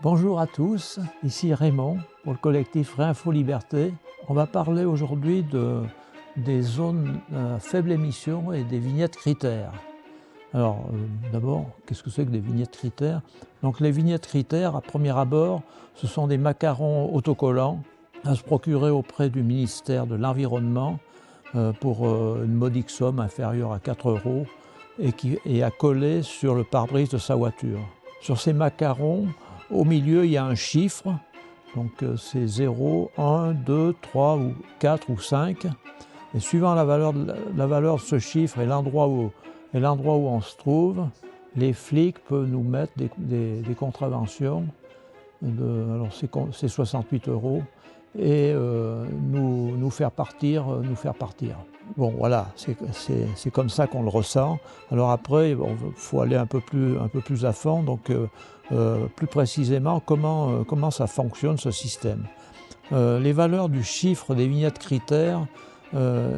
Bonjour à tous, ici Raymond pour le collectif Réinfo Liberté. On va parler aujourd'hui des zones à faible émission et des vignettes critères. Alors d'abord, qu'est-ce que c'est que des vignettes critères? Donc les vignettes critères, à premier abord, ce sont des macarons autocollants à se procurer auprès du ministère de l'Environnement pour une modique somme inférieure à 4 € et à coller sur le pare-brise de sa voiture. Sur ces macarons, au milieu, il y a un chiffre, donc c'est 0, 1, 2, 3, ou 4 ou 5. Et suivant la valeur de ce chiffre et l'endroit où on se trouve, les flics peuvent nous mettre des contraventions, alors c'est 68 € et nous faire partir. Bon voilà, c'est comme ça qu'on le ressent. Alors après, il faut aller un peu plus à fond, donc plus précisément comment ça fonctionne ce système. Les valeurs du chiffre des vignettes critères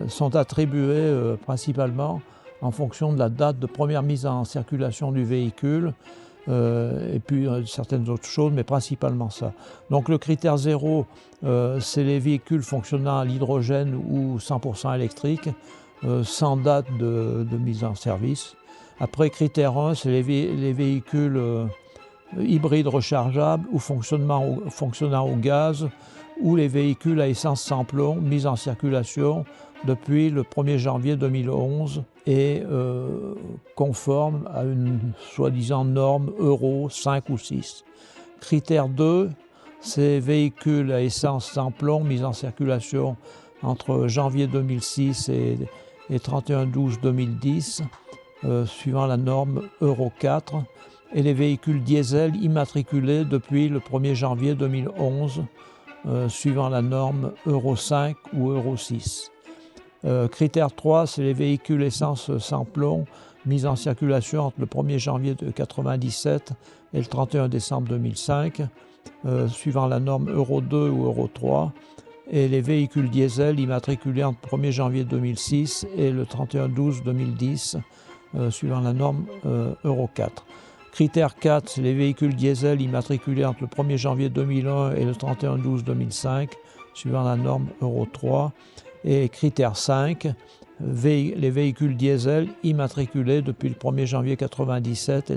sont attribuées principalement en fonction de la date de première mise en circulation du véhicule, et puis certaines autres choses, mais principalement ça. Donc le critère 0, c'est les véhicules fonctionnant à l'hydrogène ou 100% électrique, sans date de mise en service. Après, critère 1, c'est les véhicules hybrides rechargeables ou fonctionnant au gaz, ou les véhicules à essence sans plomb mis en circulation depuis le 1er janvier 2011 et conformes à une soi-disant norme Euro 5 ou 6. Critère 2, ces véhicules à essence sans plomb mis en circulation entre janvier 2006 et 31/12/2010, suivant la norme Euro 4, et les véhicules diesel immatriculés depuis le 1er janvier 2011, suivant la norme Euro 5 ou Euro 6. Critère 3, c'est les véhicules essence sans plomb mis en circulation entre le 1er janvier 1997 et le 31 décembre 2005, suivant la norme Euro 2 ou Euro 3, et les véhicules diesel immatriculés entre le 1er janvier 2006 et le 31/12/2010, suivant la norme Euro 4. Critère 4, c'est les véhicules diesel immatriculés entre le 1er janvier 2001 et le 31/12/2005, suivant la norme Euro 3. Et critère 5, les véhicules diesel immatriculés depuis le 1er janvier 1997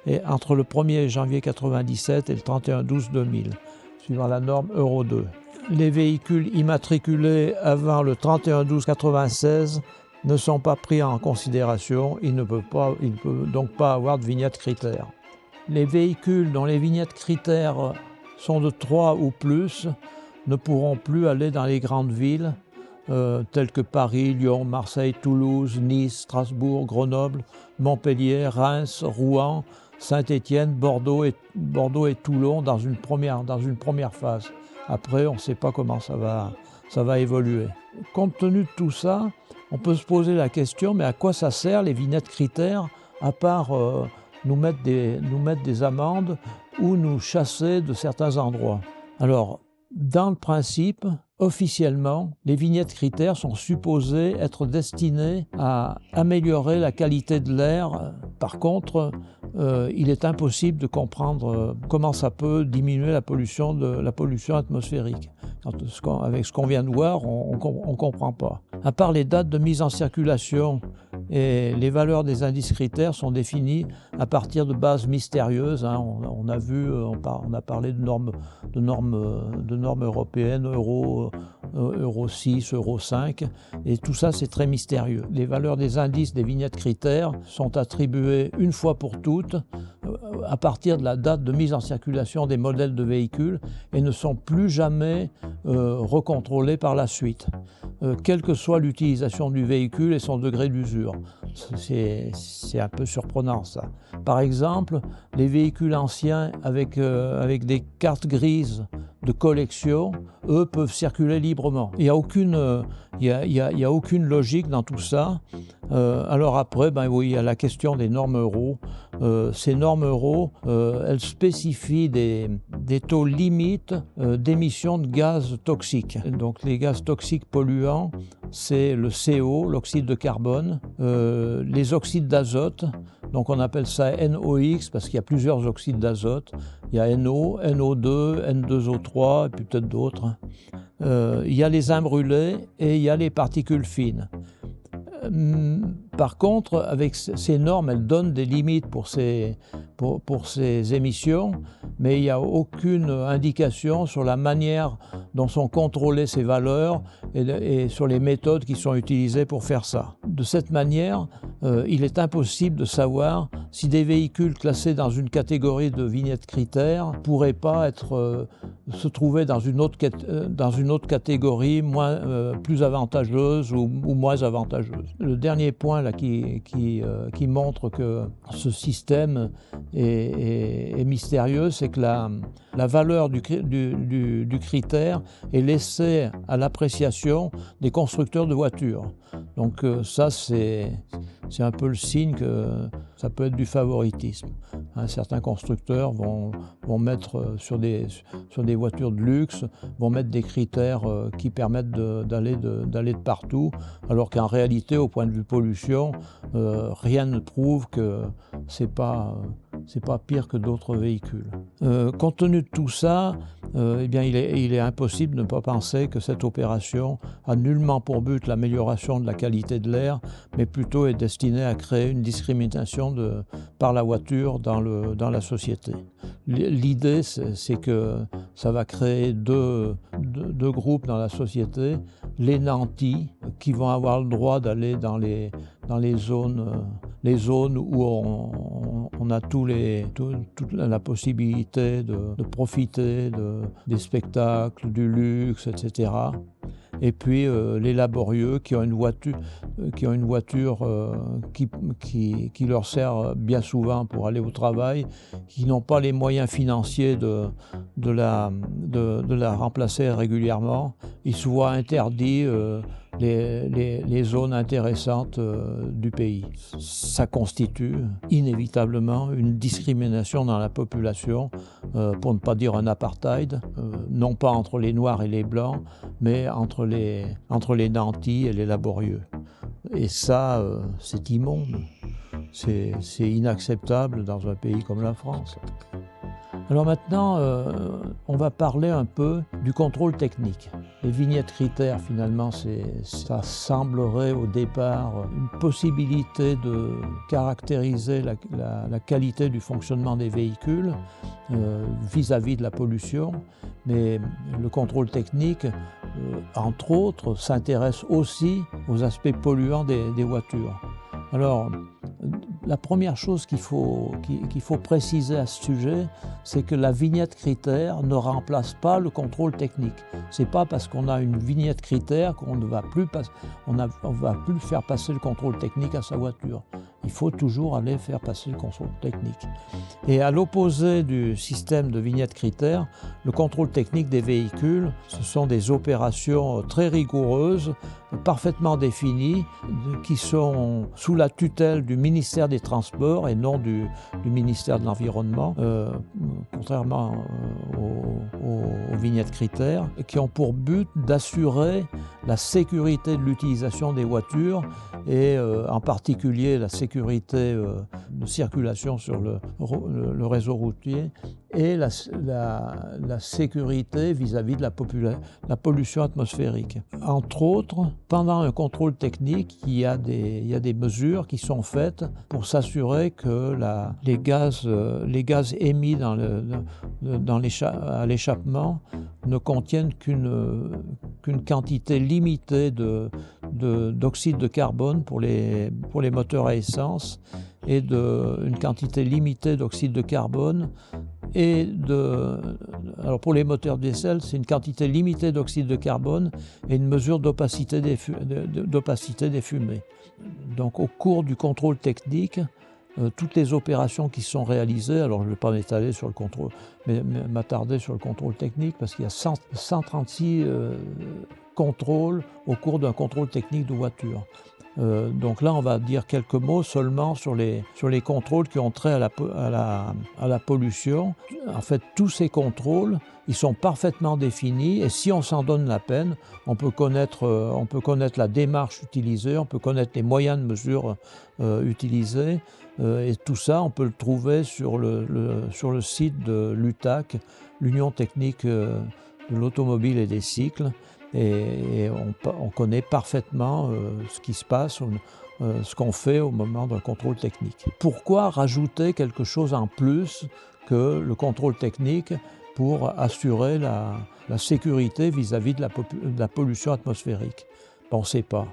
et entre le 1er janvier 1997 et le 31/12/2000, suivant la norme Euro 2. Les véhicules immatriculés avant le 31/12/96 ne sont pas pris en considération, ils ne peuvent donc pas avoir de vignette critères. Les véhicules dont les vignettes critères sont de 3 ou plus ne pourront plus aller dans les grandes villes telles que Paris, Lyon, Marseille, Toulouse, Nice, Strasbourg, Grenoble, Montpellier, Reims, Rouen, Saint-Étienne, Bordeaux et Toulon dans une première phase. Après, on ne sait pas comment ça va évoluer. Compte tenu de tout ça, on peut se poser la question, mais à quoi ça sert les vignettes critères, à part nous mettre des amendes ou nous chasser de certains endroits? Alors, dans le principe, officiellement, les vignettes critères sont supposées être destinées à améliorer la qualité de l'air. Par contre, il est impossible de comprendre comment ça peut diminuer la pollution atmosphérique. Avec ce qu'on vient de voir, on ne comprend pas. À part les dates de mise en circulation et les valeurs des indices critères sont définies à partir de bases mystérieuses. On a parlé de normes européennes, Euro 6, Euro 5, et tout ça c'est très mystérieux. Les valeurs des indices des vignettes critères sont attribuées une fois pour toutes à partir de la date de mise en circulation des modèles de véhicules et ne sont plus jamais recontrôlées par la suite, quelle que soit l'utilisation du véhicule et son degré d'usure. C'est un peu surprenant ça. Par exemple, les véhicules anciens avec des cartes grises de collection, eux, peuvent circuler librement. Il n'y a aucune logique dans tout ça. Alors après, oui, il y a la question des normes Euro. Ces normes Euro, elles spécifient des taux limites d'émissions de gaz toxiques. Donc les gaz toxiques polluants, c'est le CO, l'oxyde de carbone, les oxydes d'azote, Donc on appelle ça NOx parce qu'il y a plusieurs oxydes d'azote. Il y a NO, NO2, N2O3 et puis peut-être d'autres. Il y a les imbrûlés et il y a les particules fines. Par contre, avec ces normes, elles donnent des limites pour ces émissions, mais il n'y a aucune indication sur la manière dont sont contrôlées ces valeurs et sur les méthodes qui sont utilisées pour faire ça. De cette manière, il est impossible de savoir si des véhicules classés dans une catégorie de vignette critères ne pourraient pas se trouver dans une autre catégorie plus avantageuse ou moins avantageuse. Le dernier point là, qui montre que ce système est mystérieux, c'est que la valeur du critère est laissée à l'appréciation des constructeurs de voitures. Donc ça, c'est un peu le signe que ça peut être du favoritisme. Certains constructeurs vont mettre sur des voitures de luxe, vont mettre des critères qui permettent d'aller de partout, alors qu'en réalité, au point de vue pollution, rien ne prouve que c'est pas pire que d'autres véhicules. Compte tenu de tout ça, eh bien, il est impossible de ne pas penser que cette opération a nullement pour but l'amélioration de la qualité de l'air, mais plutôt est destinée à créer une discrimination par la voiture dans la société. L'idée, c'est que ça va créer deux groupes dans la société, les nantis, qui vont avoir le droit d'aller dans les zones où on a toute la possibilité de profiter des spectacles, du luxe, etc. Et puis les laborieux qui ont une voiture qui leur sert bien souvent pour aller au travail, qui n'ont pas les moyens financiers de la remplacer régulièrement. Ils se voient interdits les zones intéressantes du pays. Ça constitue inévitablement une discrimination dans la population, pour ne pas dire un apartheid, non pas entre les Noirs et les Blancs, mais entre les nantis et les laborieux. Et ça, c'est immonde, c'est inacceptable dans un pays comme la France. Alors maintenant, on va parler un peu du contrôle technique. Les vignettes critères, finalement, ça semblerait au départ une possibilité de caractériser la qualité du fonctionnement des véhicules vis-à-vis de la pollution, mais le contrôle technique, entre autres, s'intéresse aussi aux aspects polluants des voitures. Alors, la première chose qu'il faut préciser à ce sujet, c'est que la vignette critère ne remplace pas le contrôle technique. C'est pas parce qu'on a une vignette critère qu'on ne va plus faire passer le contrôle technique à sa voiture. Il faut toujours aller faire passer le contrôle technique. Et à l'opposé du système de vignette critère, le contrôle technique des véhicules, ce sont des opérations très rigoureuses, parfaitement définies, qui sont sous la tutelle du ministère des Transports et non du ministère de l'Environnement, contrairement aux vignettes critères, qui ont pour but d'assurer la sécurité de l'utilisation des voitures et en particulier la sécurité de circulation sur le réseau routier et la sécurité vis-à-vis de la pollution atmosphérique. Entre autres, pendant un contrôle technique, il y a des mesures qui sont faites pour s'assurer que les gaz émis à l'échappement ne contiennent qu'une quantité limitée d'oxyde de carbone pour les moteurs à essence et une quantité limitée d'oxyde de carbone alors pour les moteurs diesel, c'est une quantité limitée d'oxyde de carbone et une mesure d'opacité des fumées. Donc au cours du contrôle technique, toutes les opérations qui sont réalisées, alors je ne vais pas m'attarder sur le contrôle technique parce qu'il y a 136 contrôle au cours d'un contrôle technique de voiture. Donc là, on va dire quelques mots seulement sur les contrôles qui ont trait à la pollution. En fait, tous ces contrôles, ils sont parfaitement définis et si on s'en donne la peine, on peut connaître la démarche utilisée, on peut connaître les moyens de mesure utilisés et tout ça, on peut le trouver sur le site de l'UTAC, l'Union technique de l'automobile et des cycles. Et on connaît parfaitement ce qui se passe, ce qu'on fait au moment d'un contrôle technique. Pourquoi rajouter quelque chose en plus que le contrôle technique pour assurer la sécurité vis-à-vis de la pollution atmosphérique? On ne sait pas.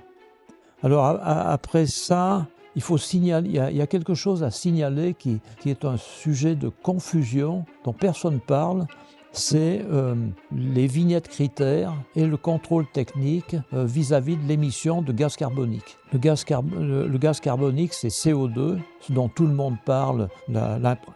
Alors après ça, il faut signaler, il y a quelque chose à signaler qui est un sujet de confusion dont personne ne parle. C'est les vignettes critères et le contrôle technique vis-à-vis de l'émission de gaz carbonique. Le gaz carbonique, c'est CO2, ce dont tout le monde parle,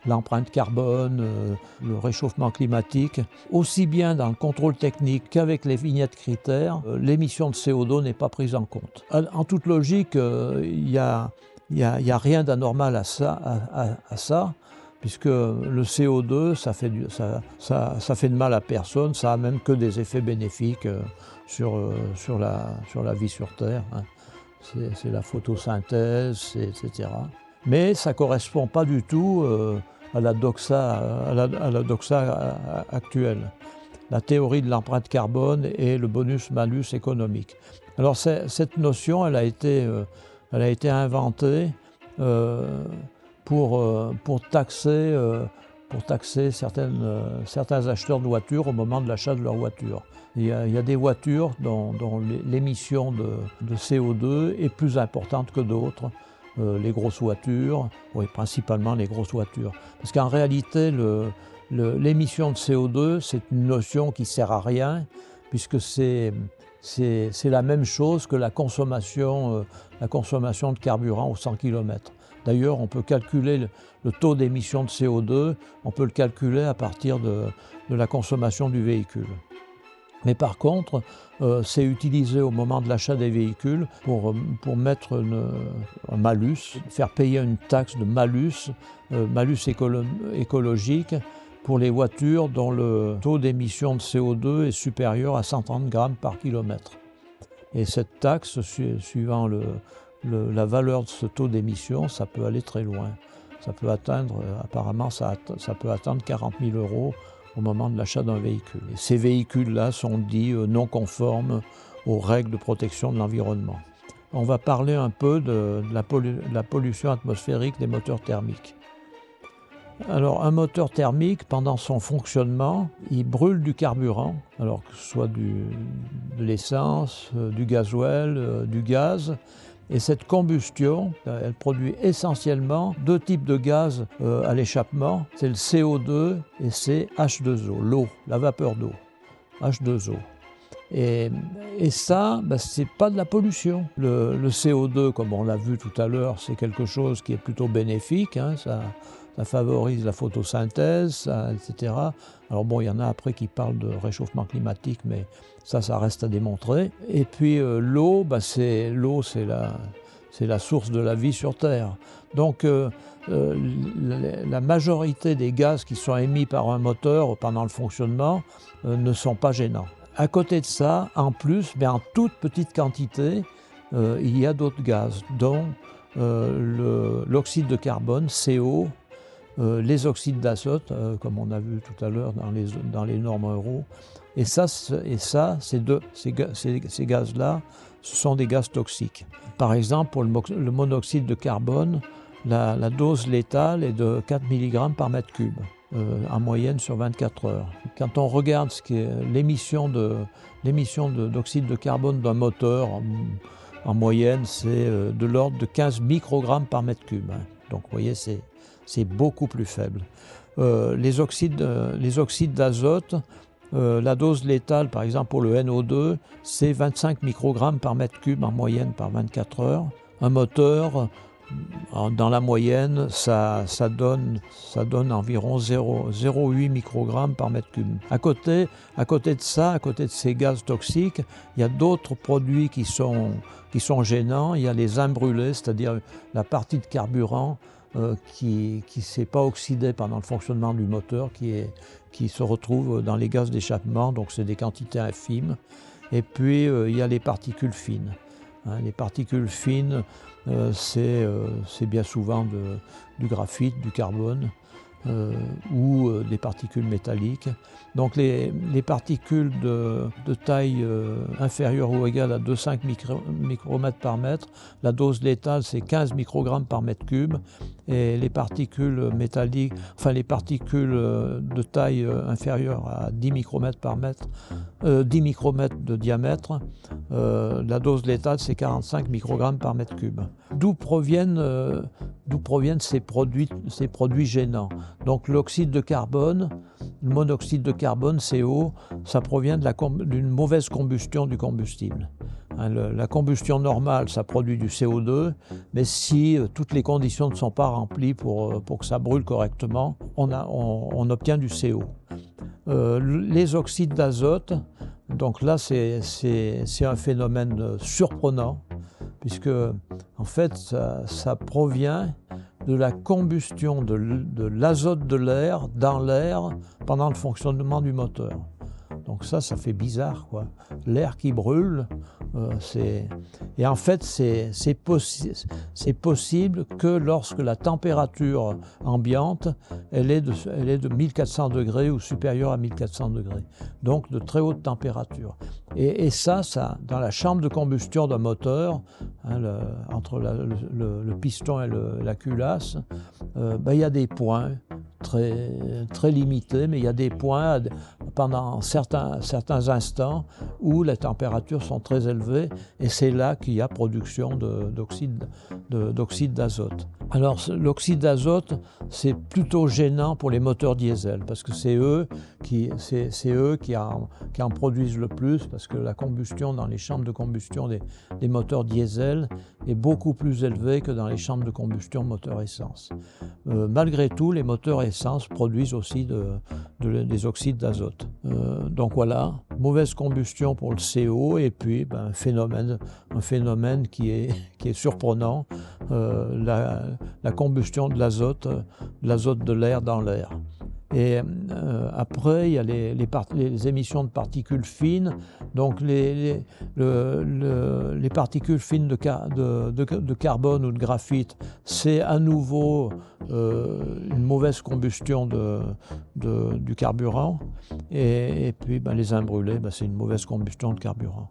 l'empreinte carbone, le réchauffement climatique. Aussi bien dans le contrôle technique qu'avec les vignettes critères, l'émission de CO2 n'est pas prise en compte. En toute logique, il n'y a rien d'anormal à ça. Puisque le CO2, ça fait de mal à personne, ça n'a même que des effets bénéfiques sur la vie sur Terre. Hein. C'est la photosynthèse, etc. Mais ça ne correspond pas du tout à la doxa actuelle, la théorie de l'empreinte carbone et le bonus-malus économique. Alors cette notion, elle a été inventée pour taxer certains acheteurs de voitures au moment de l'achat de leur voiture. Il y a des voitures dont l'émission de CO2 est plus importante que d'autres, les grosses voitures, oui, principalement les grosses voitures. Parce qu'en réalité, l'émission de CO2, c'est une notion qui ne sert à rien, puisque c'est la même chose que la consommation de carburant au 100 km. D'ailleurs, on peut calculer le taux d'émission de CO2, on peut le calculer à partir de la consommation du véhicule. Mais par contre, c'est utilisé au moment de l'achat des véhicules pour mettre un malus, faire payer une taxe de malus écologique pour les voitures dont le taux d'émission de CO2 est supérieur à 130 grammes par kilomètre. Et cette taxe, suivant la valeur de ce taux d'émission, ça peut aller très loin. Ça peut atteindre, apparemment, ça peut atteindre 40 000 € au moment de l'achat d'un véhicule. Et ces véhicules-là sont dits non conformes aux règles de protection de l'environnement. On va parler un peu de la pollution atmosphérique des moteurs thermiques. Alors, un moteur thermique, pendant son fonctionnement, il brûle du carburant, alors que ce soit de l'essence, du gasoil, du gaz. Et cette combustion, elle produit essentiellement deux types de gaz à l'échappement. C'est le CO2 et c'est H2O, l'eau, la vapeur d'eau, H2O. Et ça, c'est pas de la pollution. Le CO2, comme on l'a vu tout à l'heure, c'est quelque chose qui est plutôt bénéfique, hein, ça favorise la photosynthèse, etc. Alors bon, il y en a après qui parlent de réchauffement climatique, mais ça reste à démontrer. Et puis l'eau, c'est la source de la vie sur Terre. Donc la majorité des gaz qui sont émis par un moteur pendant le fonctionnement ne sont pas gênants. À côté de ça, en plus, mais en toute petite quantité, il y a d'autres gaz, dont l'oxyde de carbone, CO, les oxydes d'azote, comme on a vu tout à l'heure dans les normes Euro. Et ces gaz-là, ce sont des gaz toxiques. Par exemple, pour le monoxyde de carbone, la dose létale est de 4 mg par mètre cube, en moyenne sur 24 heures. Quand on regarde ce qui est l'émission d'oxyde de carbone d'un moteur, en moyenne, c'est de l'ordre de 15 microgrammes par mètre cube. Hein. Donc, vous voyez, c'est beaucoup plus faible. Les oxydes d'azote, la dose létale, par exemple pour le NO2, c'est 25 microgrammes par mètre cube en moyenne par 24 heures. Un moteur Dans la moyenne, ça donne environ 0,8 microgrammes par mètre cube. À côté de ça, à côté de ces gaz toxiques, il y a d'autres produits qui sont gênants. Il y a les imbrûlés, c'est-à-dire la partie de carburant qui ne s'est pas oxydée pendant le fonctionnement du moteur, qui se retrouve dans les gaz d'échappement, donc c'est des quantités infimes. Et puis il y a les particules fines. Les particules fines, c'est bien souvent du graphite, du carbone ou des particules métalliques. Donc les particules de taille inférieure ou égale à 2,5 micromètres par mètre, la dose létale c'est 15 microgrammes par mètre cube, et les particules métalliques, enfin les particules de taille inférieure à 10 micromètres par mètre, 10 micromètres de diamètre, la dose létale c'est 45 microgrammes par mètre cube. D'où proviennent ces produits gênants? Donc l'oxyde de carbone, le monoxyde de carbone, CO, ça provient d'une mauvaise combustion du combustible. La combustion normale, ça produit du CO2, mais si toutes les conditions ne sont pas remplies pour que ça brûle correctement, on obtient du CO. Les oxydes d'azote, donc là c'est un phénomène surprenant, puisque en fait ça provient de la combustion de l'azote de l'air dans l'air pendant le fonctionnement du moteur. Donc ça fait bizarre, quoi. L'air qui brûle, et en fait c'est possible que lorsque la température ambiante elle est de 1400 degrés ou supérieure à 1400 degrés, donc de très haute température. Et ça dans la chambre de combustion d'un moteur, entre le piston et la culasse, il y a des points très limités, mais il y a des points pendant certains instants où les températures sont très élevées, et c'est là qu'il y a production d'oxyde d'azote. Alors l'oxyde d'azote, c'est plutôt gênant pour les moteurs diesel, parce que c'est eux qui en produisent le plus, parce que la combustion dans les chambres de combustion des moteurs diesel est beaucoup plus élevée que dans les chambres de combustion moteurs essence. Malgré tout, les moteurs essence produisent aussi des oxydes d'azote. Donc voilà, mauvaise combustion pour le CO, et puis un phénomène qui est surprenant, la combustion de l'azote de l'air dans l'air. Et après, il y a les émissions de particules fines. Donc les particules fines de carbone ou de graphite, c'est à nouveau une mauvaise combustion du carburant. Et puis les imbrûlés, c'est une mauvaise combustion de carburant.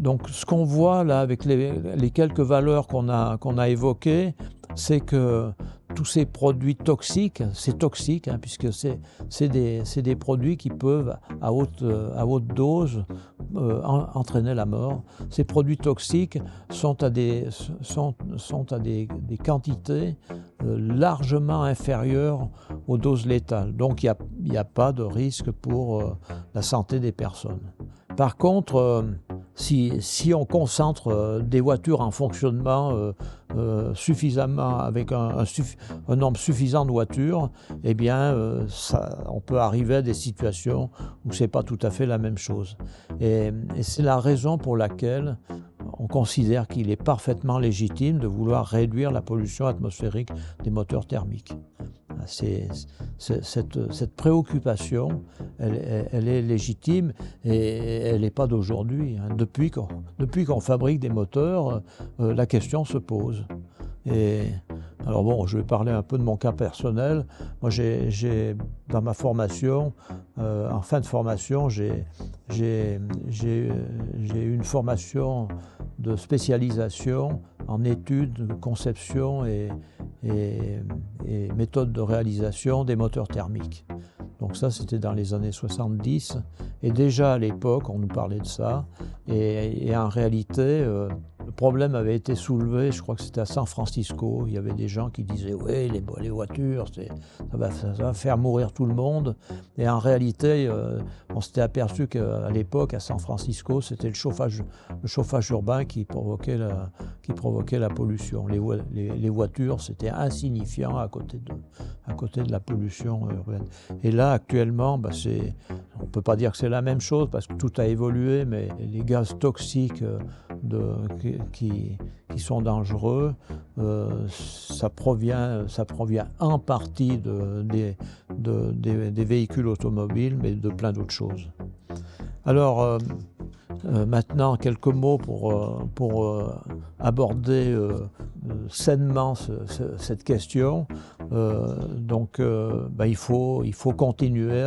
Donc ce qu'on voit là avec les quelques valeurs qu'on a évoquées, c'est que tous ces produits toxiques, c'est toxique, puisque c'est des produits qui peuvent à haute dose entraîner la mort. Ces produits toxiques sont à des quantités largement inférieures aux doses létales. Donc il n'y a pas de risque pour la santé des personnes. Par contre, si on concentre des voitures en fonctionnement suffisamment, avec un nombre suffisant de voitures, eh bien, on peut arriver à des situations où ce n'est pas tout à fait la même chose. Et c'est la raison pour laquelle on considère qu'il est parfaitement légitime de vouloir réduire la pollution atmosphérique des moteurs thermiques. Cette préoccupation, elle est légitime, et elle n'est pas d'aujourd'hui. Depuis qu'on fabrique des moteurs, la question se pose. Et alors bon, je vais parler un peu de mon cas personnel. Moi, j'ai dans ma formation, en fin de formation, j'ai eu une formation de spécialisation en études, conception et méthodes de réalisation des moteurs thermiques. Donc ça, c'était dans les années 70, et déjà à l'époque, on nous parlait de ça, et en réalité, le problème avait été soulevé, je crois que c'était à San Francisco. Il y avait des gens qui disaient « oui, les voitures, ça va faire mourir tout le monde ». Et en réalité, on s'était aperçu qu'à l'époque, à San Francisco, c'était le chauffage urbain qui provoquait la pollution. Les voitures, c'était insignifiant à côté de la pollution urbaine. Et là, actuellement, on ne peut pas dire que c'est la même chose parce que tout a évolué, mais les gaz toxiques qui sont dangereux, ça provient en partie des véhicules automobiles, mais de plein d'autres choses. Alors, maintenant, quelques mots pour aborder sainement cette question. Il faut continuer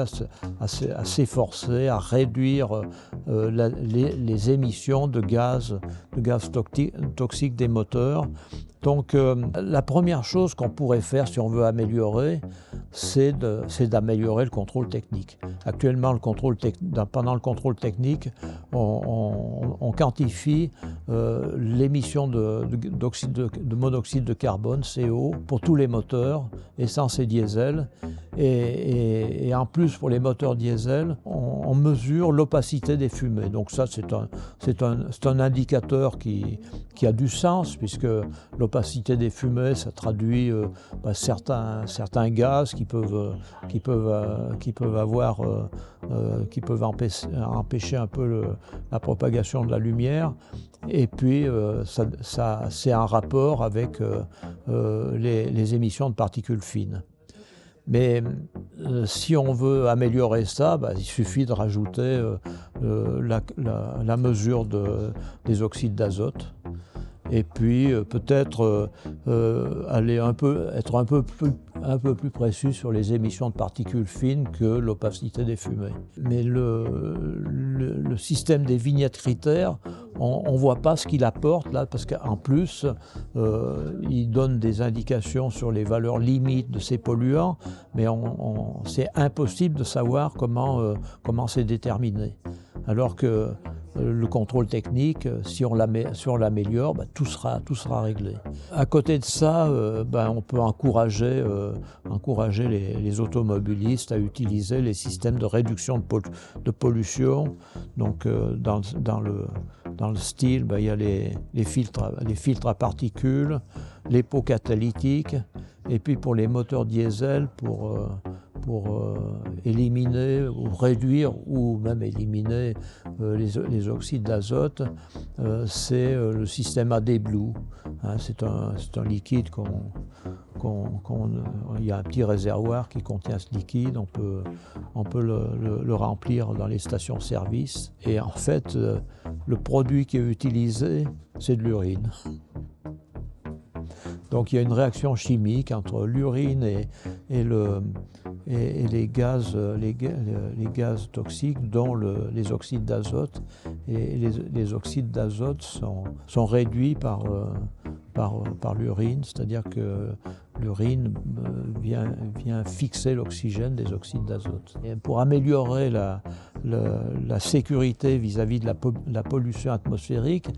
à s'efforcer à réduire les émissions de gaz toxiques des moteurs. Donc la première chose qu'on pourrait faire si on veut améliorer, c'est d'améliorer le contrôle technique. Actuellement, pendant le contrôle technique, on quantifie l'émission de monoxyde de carbone, CO, pour tous les moteurs, essence et diesel. Et en plus, pour les moteurs diesel, on mesure l'opacité des fumées. Donc ça, c'est un indicateur qui a du sens, puisque l'opacité des fumées, ça traduit certains gaz qui peuvent empêcher un peu la propagation de la lumière. Et puis, c'est en rapport avec les émissions de particules fines. Mais si on veut améliorer ça, il suffit de rajouter la mesure des oxydes d'azote. Et puis peut-être être un peu plus précis sur les émissions de particules fines que l'opacité des fumées. Mais le système des vignettes critères, on ne voit pas ce qu'il apporte là, parce qu'en plus, il donne des indications sur les valeurs limites de ces polluants, mais c'est impossible de savoir comment c'est déterminé. Alors que le contrôle technique, si on l'améliore, tout sera réglé. À côté de ça, on peut encourager les automobilistes à utiliser les systèmes de réduction de pollution. Donc, dans le style, il y a les filtres à particules, les pots catalytiques, et puis pour les moteurs diesel, pour éliminer ou réduire ou même éliminer les oxydes d'azote, c'est le système AD Blue. C'est un liquide il y a un petit réservoir qui contient ce liquide, on peut le remplir dans les stations-service. Et en fait, le produit qui est utilisé, c'est de l'urine. Donc il y a une réaction chimique entre l'urine et les gaz toxiques, dont les oxydes d'azote. Et les oxydes d'azote sont réduits par l'urine, c'est-à-dire que l'urine vient fixer l'oxygène des oxydes d'azote. Et pour améliorer la sécurité vis-à-vis de la pollution atmosphérique,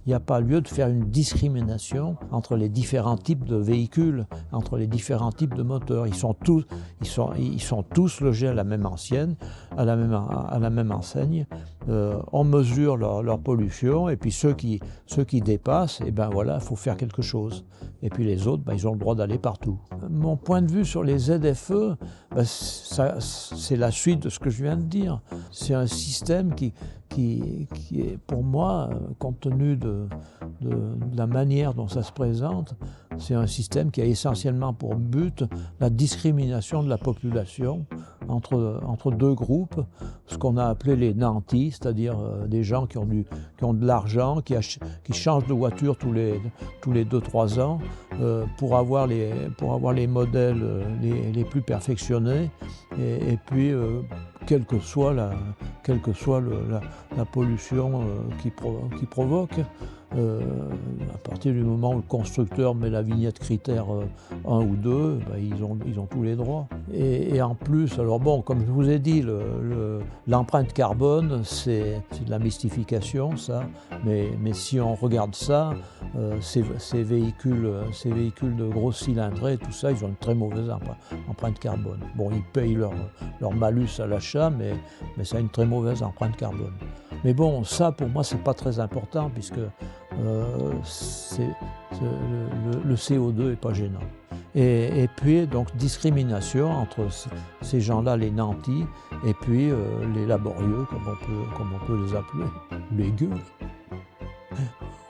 il n'y a pas lieu de faire une discrimination entre les différents types de véhicules, entre les différents types de moteurs. Ils sont tous logés à la même enseigne. On mesure leur pollution, et puis ceux qui dépassent, il faut faire quelque chose. Et puis les autres, ils ont le droit d'aller partout. Mon point de vue sur les ZFE, c'est la suite de ce que je viens de dire. C'est un système qui est, pour moi, compte tenu de la manière dont ça se présente, c'est un système qui a essentiellement pour but la discrimination de la population entre deux groupes, ce qu'on a appelé les nantis, c'est-à-dire des gens qui ont de l'argent, qui changent de voiture tous les 2-3 ans pour avoir les modèles les plus perfectionnés, et puis quelle que soit la pollution qui provoque. À partir du moment où le constructeur met la vignette critère 1 ou 2, ils ont tous les droits. Et en plus, alors Alors bon, comme je vous ai dit, l'empreinte carbone, c'est de la mystification, ça. Mais si on regarde ça, ces véhicules de gros cylindrés, tout ça, ils ont une très mauvaise empreinte carbone. Bon, ils payent leur malus à l'achat, mais ça a une très mauvaise empreinte carbone. Mais bon, ça, pour moi, c'est pas très important, puisque le CO2 n'est pas gênant. Et puis, donc, discrimination entre ces gens-là, les nantis, et puis les laborieux, comme on peut les appeler,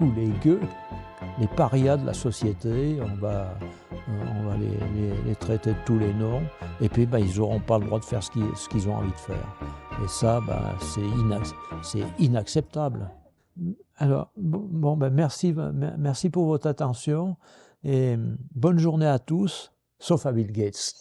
ou les gueux, les parias de la société. On va les traiter de tous les noms, et puis ils n'auront pas le droit de faire ce qu'ils ont envie de faire. Et ça, c'est inacceptable. Alors, bon, merci pour votre attention, et bonne journée à tous, sauf à Bill Gates.